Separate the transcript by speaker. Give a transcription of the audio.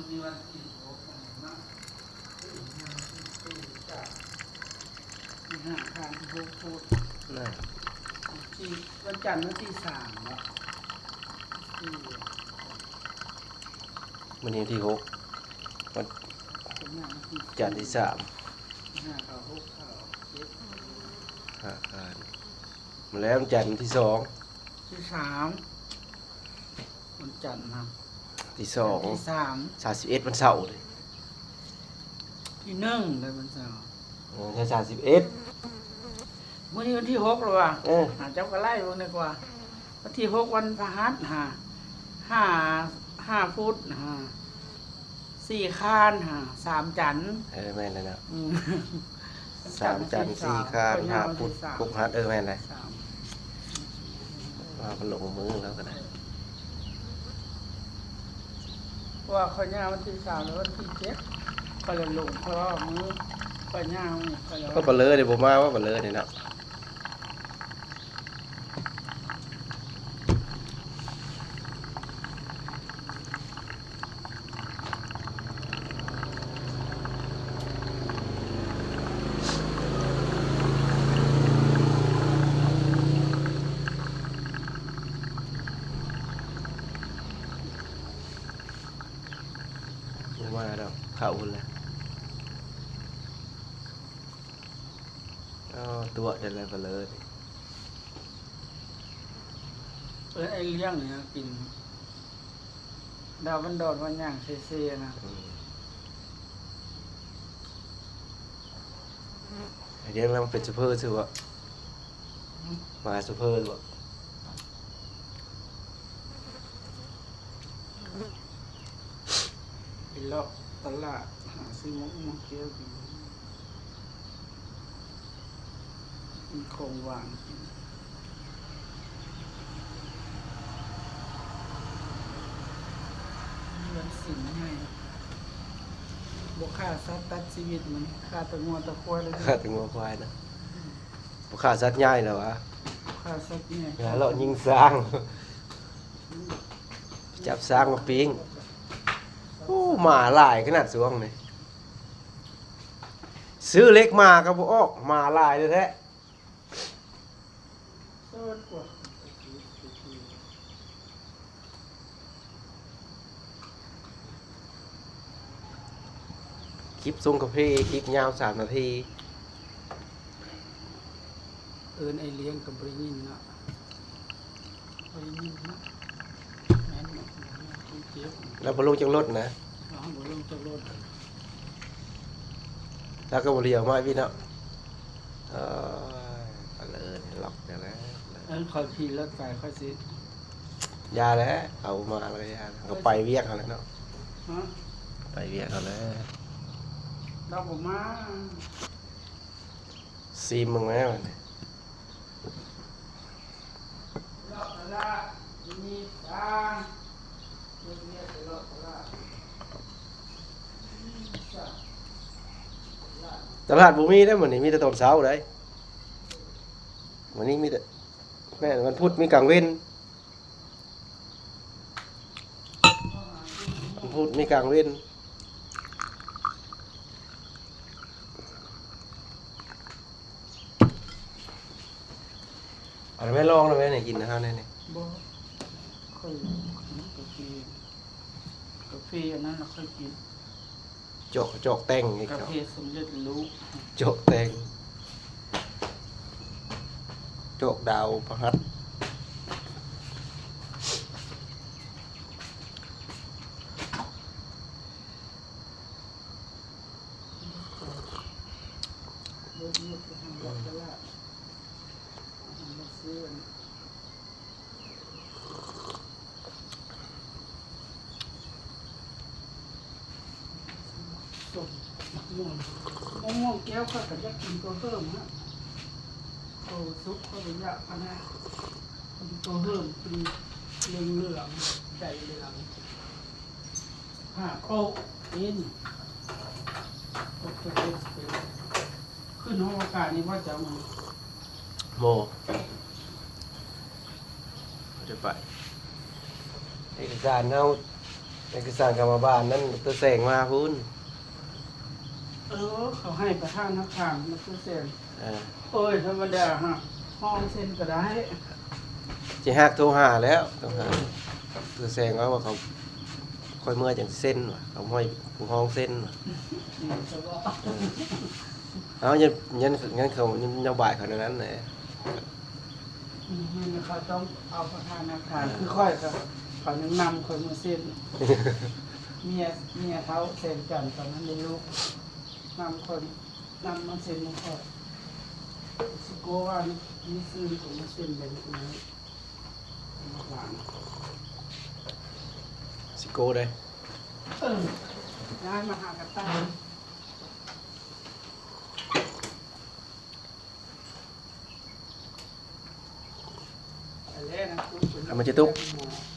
Speaker 1: วันนี้วันที่6นะที่5ทางที่6พูดที่วันจันทร์วันที่3แล้ว
Speaker 2: วันนี้ที่6วันจันทร์ที่3
Speaker 1: 5เข้า6เข้า7
Speaker 2: มาแล้ววันจันทร์ที่2
Speaker 1: ที่3วันจันทร์นะ
Speaker 2: ที่
Speaker 1: 2ที่
Speaker 2: 31วันเสาร์เลย
Speaker 1: ที่1เลยวันเสาร์
Speaker 2: ใช่31
Speaker 1: มื้อนี้วันที่6แล้วว่ะหาเจ้าก็ไล่เบิ่งดีกว่าวันที่6วันพฤหัส5พุธ4คาน3จันทร์
Speaker 2: แม่นแล้วนะ3จันทร์4คาน5พุธ6หัสแม่นเลยว่ามันลงมือแล้วก็ได้
Speaker 1: ว่าเขาย่างวันที่3หรือวันที่7ก็เลยลงเพราะมือก็ย่าง
Speaker 2: ก็บ่เลยเดี๋ยวผมมาว่าบ่เลยนี่เนาะมาแล้วเข้าเลยตัวเดี๋ยวอะไรไปเลย
Speaker 1: ไอ้เลี้ยงเนี่ยกินดาวบันดอนวันย่างเซ่ๆนะ
Speaker 2: ไอเลี้ยงแล้วมันเป็นซูเปอร์ใช่ปะมาซูเปอร์หรือเปล่า
Speaker 1: ไปเลาะตลาดหาซื้อมะเขือกินของหวานกินวันสินไงบวกค่าสัตว์ตัดชีวิตมันค่าตะงัวตะควายเลย
Speaker 2: ค่าถึงวัวควายนะบุค่าสัตว์ใหญ่เหรอวะ
Speaker 1: ค่าสัตว์เนี่ย
Speaker 2: เรายิงสร้างจับสร้างมาปิ้งโอ้หมาหลายขนาดสวงเลยซื้อเล็กมาครับพวกมาหลายเลยแท้คลิปส่งกาแฟคลิปยาว3 นาที
Speaker 1: ไอเลี้ยงกับบริญินนะบริญินนะแม่นเจ็บ
Speaker 2: แล้วบอลลงจากรถนะ
Speaker 1: บอลลงจากรถ
Speaker 2: แล้วก็บอลเรียวมาพี่เนาะเลยหลอกอย่างนั้น
Speaker 1: คอยขี่รถไปค่อยสิ
Speaker 2: ยาแล้วเอามาเลยยาก็ไปเวียกเขาแล้วเนาะไปเวียกเขาแล้ว
Speaker 1: เราผมมา
Speaker 2: ซีมึงไหมมันตลาดบุมีได้เหมือนนี่มีแต่ตอนเช้าเลยวันนี้มีแต่แม่มันพุธมีกลางเว้นมันพุธมีกลางเว้นอะไรไม่ลองเลยไหมกินนะฮะเนี่ย
Speaker 1: บ่เคยกาแฟอันนั้นเราเคยกิน
Speaker 2: จอกแตงอีก
Speaker 1: กาแฟสำเร็จรูป
Speaker 2: จอกแตงจอกดาวพหัส
Speaker 1: มะม่วงแก้วเขาก็จะกินตัวเพิ่มฮะโอ้ซุปเขาเป็นยาพนะตัวเพิ่มเป็นเหลืองใจเหลืองโคเอ็นขึ้นห้องอากาศนี่ว่าจะมัน
Speaker 2: โมจะไปเอกสารเอา เอกสารกรรมบ้านนั่นตัวแสงมาพุ่น
Speaker 1: เขาให้ประธานนักข่าวมาซื้อเซ็น
Speaker 2: อ่า
Speaker 1: โอ้ยธรรมดาฮะห้องเซ็นก็ได้
Speaker 2: จะหักโทรหาแล้วโทรหาตัวแสงว่าเขาค่อยเมื่อจังเส้นว่ะเขาห้อยผู้ห้องเส้นว่ะ
Speaker 1: เฉพาะ
Speaker 2: เอายันเขายันบ่ายเขาในนั้นแหละ
Speaker 1: เขาต้องเอาประธานนักข่าวคือค่อยกับเขาแนะนำคนมาเซ็นเมียเขาเซ็นกันตอนนั้นเลยลูกนำมาเซ็นมาค่อยสโกว่านี่ซื้อของมาเซ็นแบบนี้หวาน
Speaker 2: สิโก้ได้
Speaker 1: ย้ายมาหากระต่ายอะไรนะ
Speaker 2: เอามาจะตุ๊ก
Speaker 1: หมอ